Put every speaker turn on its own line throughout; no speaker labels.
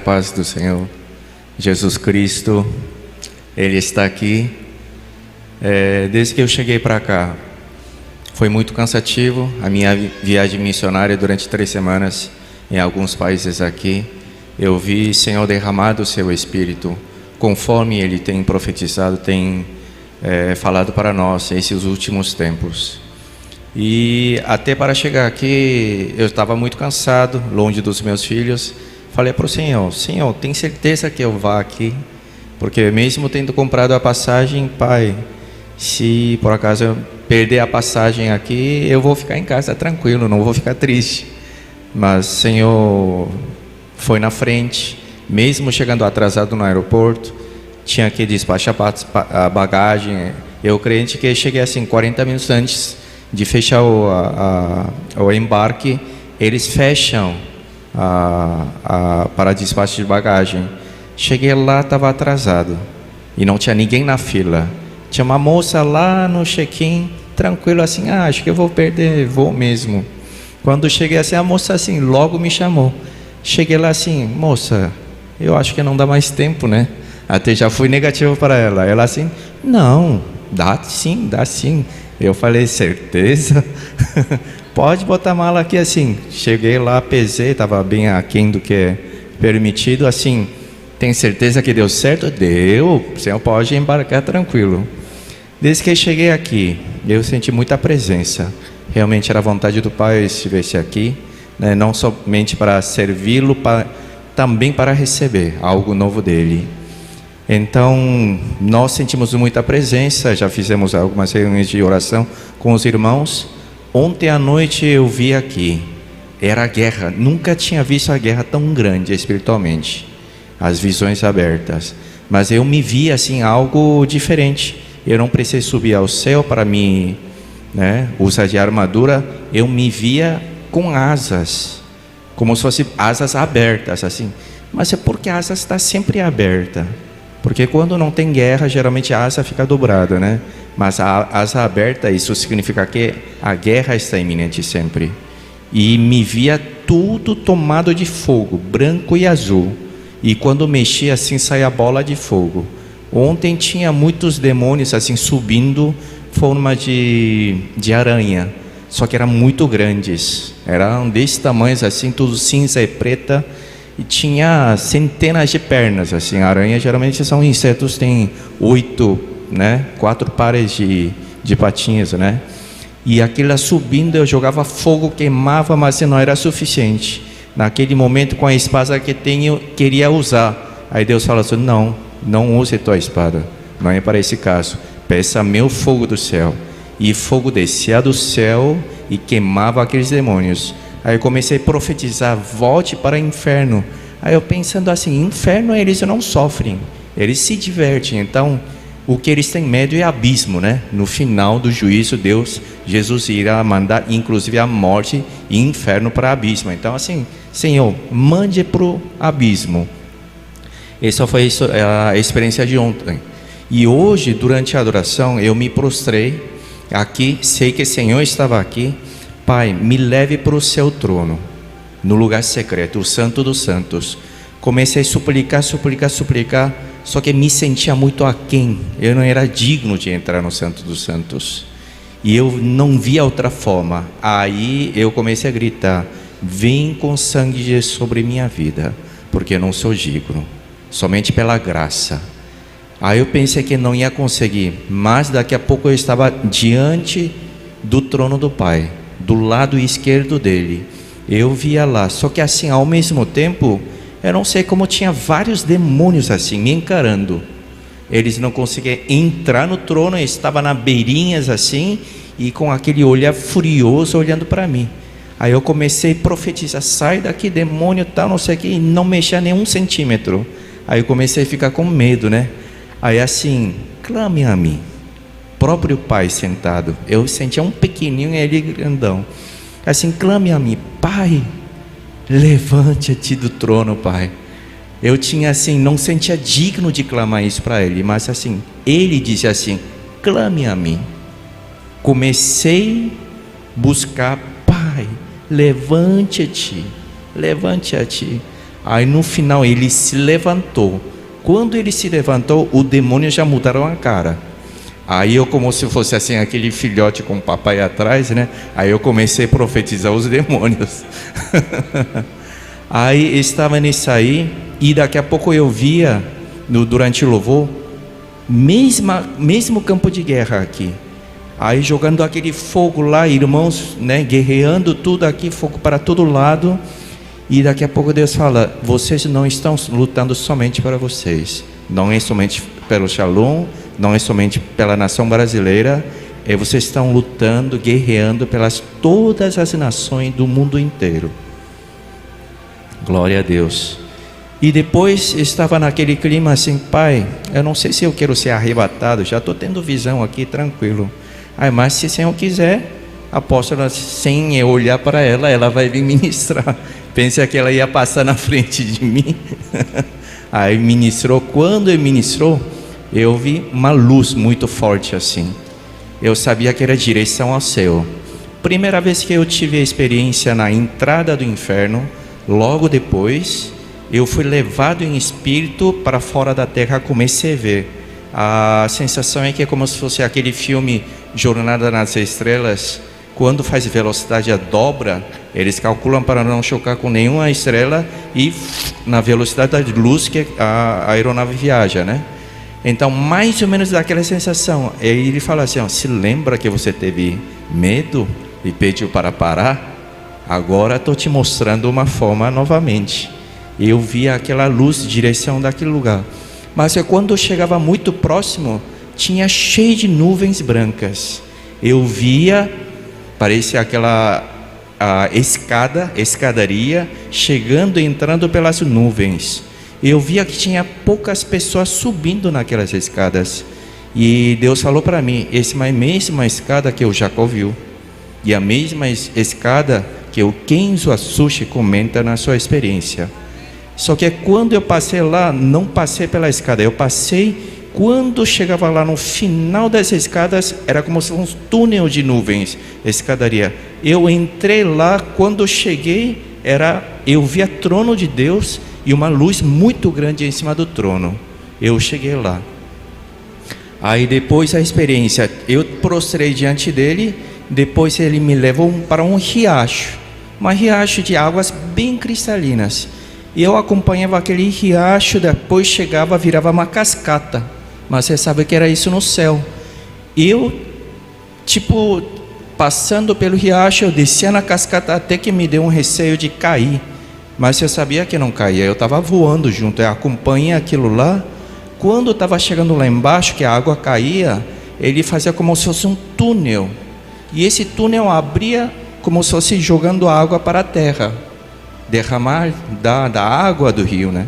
paz do Senhor Jesus Cristo. Ele está aqui. Desde que eu cheguei para cá, foi muito cansativo a minha viagem missionária durante 3 semanas em alguns países aqui. Eu vi Senhor derramado o seu Espírito, conforme Ele tem profetizado, tem falado para nós esses últimos tempos. E até para chegar aqui, eu estava muito cansado, longe dos meus filhos. Falei para o Senhor: Senhor, tem certeza que eu vá aqui? Porque mesmo tendo comprado a passagem, Pai, se por acaso eu perder a passagem aqui, eu vou ficar em casa tranquilo, não vou ficar triste. Mas Senhor foi na frente, mesmo chegando atrasado no aeroporto, tinha que despachar a bagagem. Eu crente que cheguei assim 40 minutos antes de fechar o embarque. Eles fecham para despacho de bagagem. Cheguei lá, estava atrasado e não tinha ninguém na fila. Tinha uma moça lá no check-in, tranquilo assim: acho que eu vou perder voo mesmo. Quando cheguei assim, a moça assim logo me chamou. Cheguei lá assim: moça, eu acho que não dá mais tempo, né? Até já fui negativo para ela. Ela assim: não, dá sim, dá sim. Eu falei: certeza? Pode botar a mala aqui assim. Cheguei lá, pesei, estava bem aquém do que é permitido. Assim, tem certeza que deu certo? Deu, o senhor pode embarcar tranquilo. Desde que cheguei aqui, eu senti muita presença. Realmente era a vontade do Pai estivesse aqui, né? Não somente para servi-lo, também para receber algo novo dele. Então, nós sentimos muita presença. Já fizemos algumas reuniões de oração com os irmãos. Ontem à noite eu vi aqui, era a guerra. Nunca tinha visto a guerra tão grande espiritualmente, as visões abertas. Mas eu me vi assim, algo diferente. Eu não precisei subir ao céu para me usar de armadura. Eu me via com asas, como se fossem asas abertas assim. Mas é porque a asa está sempre aberta. Porque quando não tem guerra, geralmente a asa fica dobrada, né? Mas a asa aberta, isso significa que a guerra está iminente sempre. E me via tudo tomado de fogo, branco e azul. E quando mexia assim, saía bola de fogo. Ontem tinha muitos demônios assim subindo, forma de aranha. Só que eram muito grandes. Eram desse tamanho assim, tudo cinza e preta. E tinha centenas de pernas assim. Aranha geralmente são insetos, tem 8, 4 pares de patinhas, né? E aquilo subindo, eu jogava fogo, queimava, mas não era suficiente. Naquele momento, com a espada que tenho, queria usar. Aí Deus falou assim: não use tua espada, não é para esse caso. Peça meu fogo do céu. E fogo descia do céu e queimava aqueles demônios. Aí eu comecei a profetizar: volte para o inferno. Aí eu pensando assim: inferno eles não sofrem, eles se divertem. Então o que eles têm medo é abismo, né? No final do juízo, Jesus irá mandar inclusive a morte e inferno para abismo. Então assim: Senhor, mande para o abismo. Essa foi a experiência de ontem. E hoje, durante a adoração, eu me prostrei aqui, sei que o Senhor estava aqui. Pai, me leve para o seu trono, no lugar secreto, o Santo dos Santos. Comecei a suplicar, só que me sentia muito aquém. Eu não era digno de entrar no Santo dos Santos. E eu não via outra forma. Aí eu comecei a gritar: vem com sangue de Jesus sobre minha vida, porque eu não sou digno, somente pela graça. Aí eu pensei que não ia conseguir, mas daqui a pouco eu estava diante do trono do Pai, do lado esquerdo dele. Eu via lá, só que assim, ao mesmo tempo, eu não sei como tinha vários demônios assim, me encarando. Eles não conseguiam entrar no trono, eu estava na beirinhas assim, e com aquele olhar furioso olhando para mim. Aí eu comecei a profetizar: sai daqui, demônio, tal, não sei o que, e não mexer nem 1 centímetro. Aí eu comecei a ficar com medo, né? Aí assim: clame a mim. Próprio Pai sentado, eu sentia um pequenininho e ele grandão. Assim: clame a mim, Pai, levante-te do trono, Pai. Eu tinha assim, não sentia digno de clamar isso para ele, mas assim, ele disse assim: clame a mim. Comecei a buscar: Pai, levante-te, levante-te. Aí no final ele se levantou. Quando ele se levantou, o demônio já mudaram a cara. Aí eu, como se fosse assim, aquele filhote com o papai atrás, né? Aí eu comecei a profetizar os demônios. Aí estava nisso aí, e daqui a pouco eu via, durante o louvor, mesmo campo de guerra aqui. Aí jogando aquele fogo lá, irmãos, né? Guerreando tudo aqui, fogo para todo lado. E daqui a pouco Deus fala: vocês não estão lutando somente para vocês. Não é somente pelo Shalom, não é somente pela nação brasileira. Vocês estão lutando, guerreando pelas todas as nações do mundo inteiro. Glória a Deus. E depois estava naquele clima assim: pai, eu não sei se eu quero ser arrebatado, já estou tendo visão aqui, tranquilo. Mas se o Senhor quiser, a apóstola, sem eu olhar para ela, ela vai vir ministrar. Pensei que ela ia passar na frente de mim. Aí ministrou. Quando ele ministrou, eu vi uma luz muito forte assim. Eu sabia que era direção ao céu. Primeira vez que eu tive a experiência na entrada do inferno. Logo depois, eu fui levado em espírito para fora da terra. Comecei a ver. A sensação é que é como se fosse aquele filme Jornada nas Estrelas. Quando faz velocidade a dobra, eles calculam para não chocar com nenhuma estrela e na velocidade da luz que a aeronave viaja, né? Então, mais ou menos daquela sensação. Ele fala assim: se lembra que você teve medo e pediu para parar? Agora estou te mostrando uma forma novamente. Eu vi aquela luz, direção daquele lugar. Mas quando eu chegava muito próximo, tinha cheio de nuvens brancas. Eu via, parecia aquela escadaria, chegando e entrando pelas nuvens. Eu via que tinha poucas pessoas subindo naquelas escadas. E Deus falou para mim: essa é a mesma escada que o Jacó viu. E a mesma escada que o Kenzo Asushi comenta na sua experiência. Só que quando eu passei lá, não passei pela escada, eu passei, quando chegava lá no final das escadas, era como se fosse um túnel de nuvens, escadaria. Eu entrei lá, quando cheguei, eu via trono de Deus e uma luz muito grande em cima do trono. Eu cheguei lá. Aí depois a experiência, eu prostrei diante dele, depois ele me levou para um riacho de águas bem cristalinas. E eu acompanhava aquele riacho, depois chegava, virava uma cascata. Mas você sabe que era isso no céu. Eu, passando pelo riacho, eu descia na cascata até que me deu um receio de cair. Mas eu sabia que não caía, eu estava voando junto. Eu acompanhei aquilo lá. Quando estava chegando lá embaixo, que a água caía, ele fazia como se fosse um túnel. E esse túnel abria como se fosse jogando água para a terra. Derramar da água do rio, né?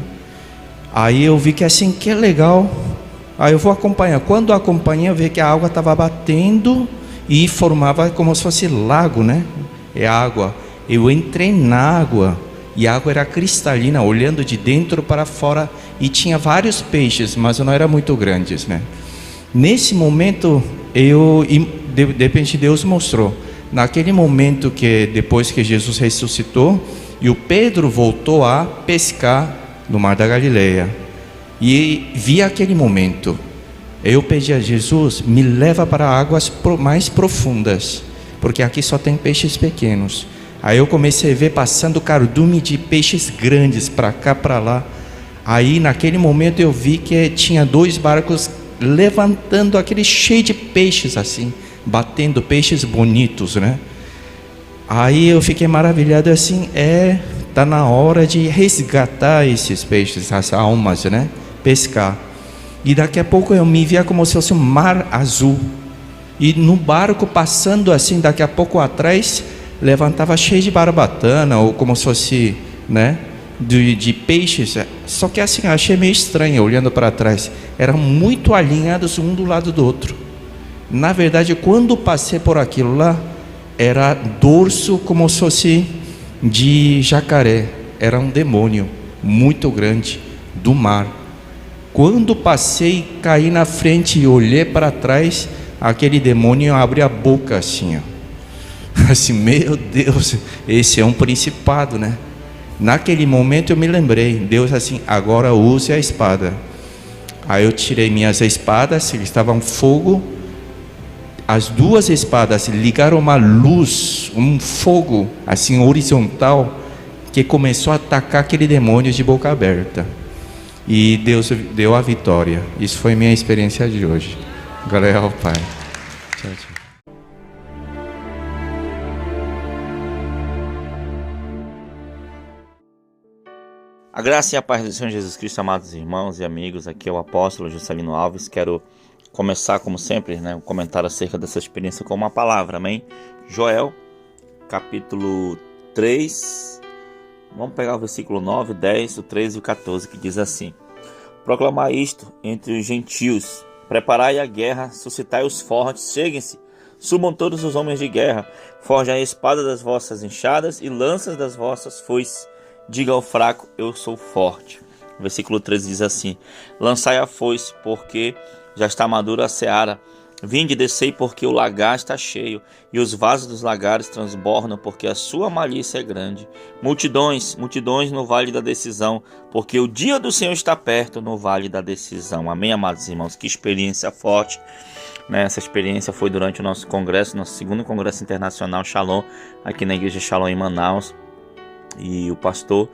Aí eu vi que assim, que legal. Aí eu vou acompanhar. Quando eu acompanhei, eu vi que a água estava batendo e formava como se fosse lago, né? É água. Eu entrei na água e a água era cristalina, olhando de dentro para fora, e tinha vários peixes, mas não eram muito grandes, né? Nesse momento, de repente Deus mostrou. Naquele momento que depois que Jesus ressuscitou, e o Pedro voltou a pescar no Mar da Galileia. E vi aquele momento. Eu pedi a Jesus: me leva para águas mais profundas, porque aqui só tem peixes pequenos. Aí eu comecei a ver passando cardume de peixes grandes para cá, para lá. Aí naquele momento eu vi que tinha 2 barcos levantando aquele cheio de peixes assim, batendo, peixes bonitos, né? Aí eu fiquei maravilhado assim, tá na hora de resgatar esses peixes, as almas, né? Pescar. E daqui a pouco eu me via como se fosse um mar azul. E no barco passando assim, daqui a pouco atrás, levantava cheio de barbatana, ou como se fosse, né? De peixes. Só que assim, achei meio estranho olhando para trás. Eram muito alinhados um do lado do outro. Na verdade, quando passei por aquilo lá, era dorso como se fosse de jacaré. Era um demônio muito grande do mar. Quando passei, caí na frente e olhei para trás, aquele demônio abriu a boca assim, ó. Assim, meu Deus, esse é um principado, né? Naquele momento eu me lembrei, Deus assim, agora use a espada. Aí eu tirei minhas espadas, eles estavam fogo. As duas espadas ligaram uma luz, um fogo assim horizontal, que começou a atacar aquele demônio de boca aberta. E Deus deu a vitória. Isso foi minha experiência de hoje. Glória ao Pai. Tchau, tchau.
A graça e a paz do Senhor Jesus Cristo, amados irmãos e amigos, aqui é o apóstolo Juscelino Alves. Quero começar, como sempre, um comentário acerca dessa experiência com uma palavra, amém? Joel, capítulo 3, vamos pegar o versículo 9, 10, o 13 e o 14, que diz assim: proclamai isto entre os gentios, preparai a guerra, suscitai os fortes, cheguem-se, subam todos os homens de guerra, forjai a espada das vossas enxadas e lanças das vossas foices. Diga ao fraco, eu sou forte. O versículo 13 diz assim: lançai a foice, porque já está madura a seara. Vinde, descei, porque o lagar está cheio, e os vasos dos lagares transbordam, porque a sua malícia é grande. Multidões, multidões no vale da decisão, porque o dia do Senhor está perto no vale da decisão. Amém, amados irmãos? Que experiência forte. Essa experiência foi durante o nosso congresso, nosso segundo congresso internacional Shalom, aqui na igreja Shalom em Manaus. E o pastor,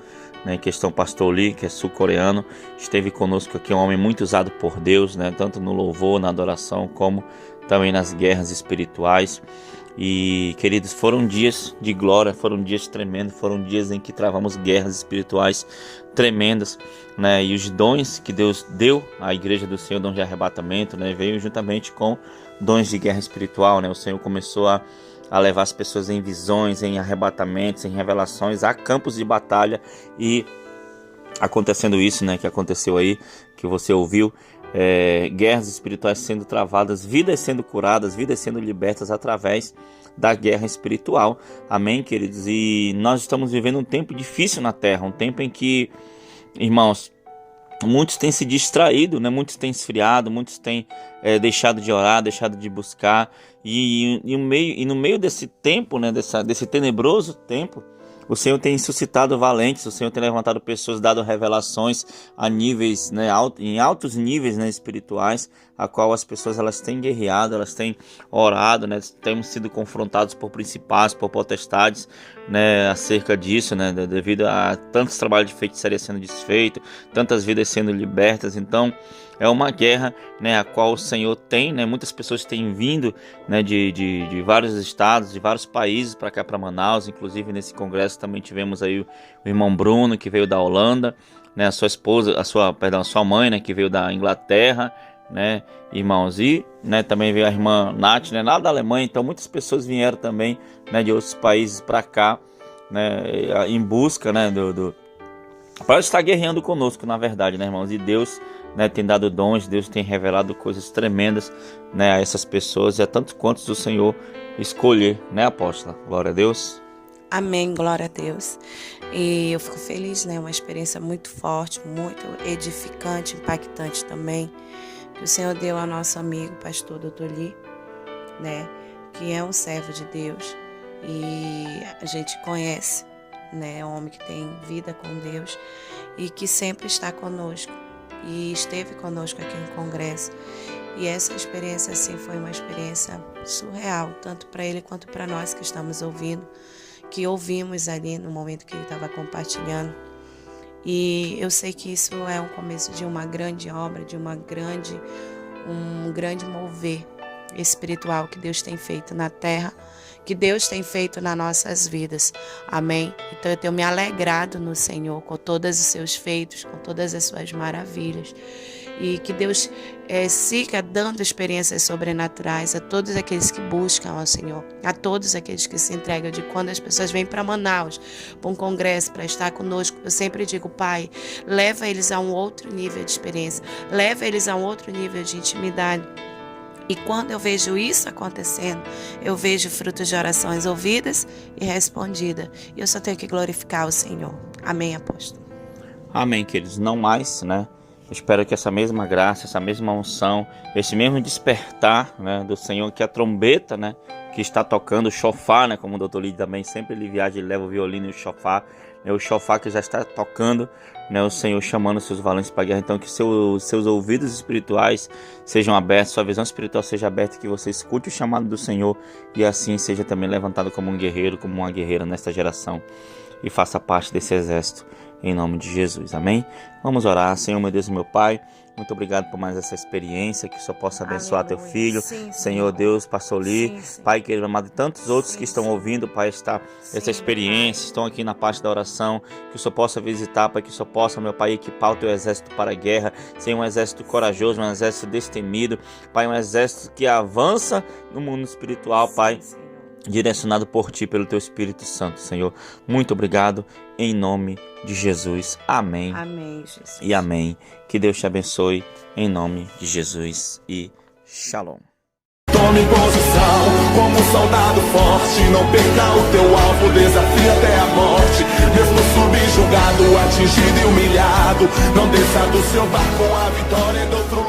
questão pastor Lee, que é sul-coreano, esteve conosco aqui, um homem muito usado por Deus, tanto no louvor, na adoração, como também nas guerras espirituais. E, queridos, foram dias de glória, foram dias tremendos, foram dias em que travamos guerras espirituais tremendas, e os dons que Deus deu à igreja do Senhor, dons de arrebatamento, veio juntamente com dons de guerra espiritual. O Senhor começou a levar as pessoas em visões, em arrebatamentos, em revelações, a campos de batalha. E acontecendo isso, que aconteceu aí, que você ouviu, guerras espirituais sendo travadas, vidas sendo curadas, vidas sendo libertas através da guerra espiritual. Amém, queridos? E nós estamos vivendo um tempo difícil na Terra, um tempo em que, irmãos, muitos têm se distraído, muitos têm esfriado, muitos têm deixado de orar, deixado de buscar, e no meio desse tempo, desse tenebroso tempo, o Senhor tem suscitado valentes, o Senhor tem levantado pessoas, dado revelações a níveis, em altos níveis espirituais, a qual as pessoas elas têm guerreado, elas têm orado, temos sido confrontados por principados, por potestades, acerca disso, devido a tantos trabalhos de feitiçaria sendo desfeitos, tantas vidas sendo libertas. Então é uma guerra, a qual o Senhor tem, muitas pessoas têm vindo, de vários estados, de vários países para cá, para Manaus. Inclusive nesse congresso também tivemos aí o irmão Bruno, que veio da Holanda, a sua esposa, a sua mãe, que veio da Inglaterra, irmãos, e também veio a irmã Nath, lá da Alemanha. Então muitas pessoas vieram também, de outros países para cá, em busca, para estar guerreando conosco, na verdade, irmãos. E Deus, tem dado dons, Deus tem revelado coisas tremendas, a essas pessoas, e a tantos quantos o Senhor escolher, apóstola? Glória a Deus.
Amém, glória a Deus. E eu fico feliz, uma experiência muito forte, muito edificante, impactante também, que o Senhor deu ao nosso amigo, pastor Dr. Lee, que é um servo de Deus, e a gente conhece, um homem que tem vida com Deus e que sempre está conosco, e esteve conosco aqui no congresso. E essa experiência assim foi uma experiência surreal, tanto para ele quanto para nós que estamos ouvindo, que ouvimos ali no momento que ele estava compartilhando. E eu sei que isso é um começo de uma grande obra, de um grande mover espiritual que Deus tem feito na terra, que Deus tem feito nas nossas vidas. Amém? Então eu tenho me alegrado no Senhor com todos os seus feitos, com todas as suas maravilhas. E que Deus siga dando experiências sobrenaturais a todos aqueles que buscam ao Senhor, a todos aqueles que se entregam. De quando as pessoas vêm para Manaus, para um congresso, para estar conosco, eu sempre digo: Pai, leva eles a um outro nível de experiência, leva eles a um outro nível de intimidade. E quando eu vejo isso acontecendo, eu vejo frutos de orações ouvidas e respondidas. E eu só tenho que glorificar o Senhor. Amém, apóstolo?
Amém, queridos. Não mais, Eu espero que essa mesma graça, essa mesma unção, esse mesmo despertar, do Senhor, que a trombeta, que está tocando, o chofar, como o Dr. Lee também sempre ele viaja, ele leva o violino e o chofar, O chofar que já está tocando, o Senhor chamando seus valentes para a guerra. Então que seus ouvidos espirituais sejam abertos, sua visão espiritual seja aberta, que você escute o chamado do Senhor e assim seja também levantado como um guerreiro, como uma guerreira nesta geração e faça parte desse exército, em nome de Jesus, amém? Vamos orar. Senhor, meu Deus e meu Pai, muito obrigado por mais essa experiência, que só possa abençoar Aleluia. Teu filho, sim, Senhor Deus, pastor Lee, Pai querido amado, e tantos outros que estão ouvindo, Pai, essa experiência, estão aqui na parte da oração, que o Senhor possa visitar, Pai, que o Senhor possa, meu Pai, equipar o Teu exército para a guerra, ser um exército corajoso, um exército destemido, Pai, um exército que avança no mundo espiritual, Pai, direcionado por Ti, pelo Teu Espírito Santo, Senhor. Muito obrigado, em nome de Jesus. Amém.
Amém, Jesus.
E amém. Que Deus te abençoe, em nome de Jesus e Shalom.
Tome posição como um soldado forte, não perca o teu alvo, desafia até a morte. Mesmo subjugado, atingido e humilhado, não desça do seu barco, a vitória é do outro lado.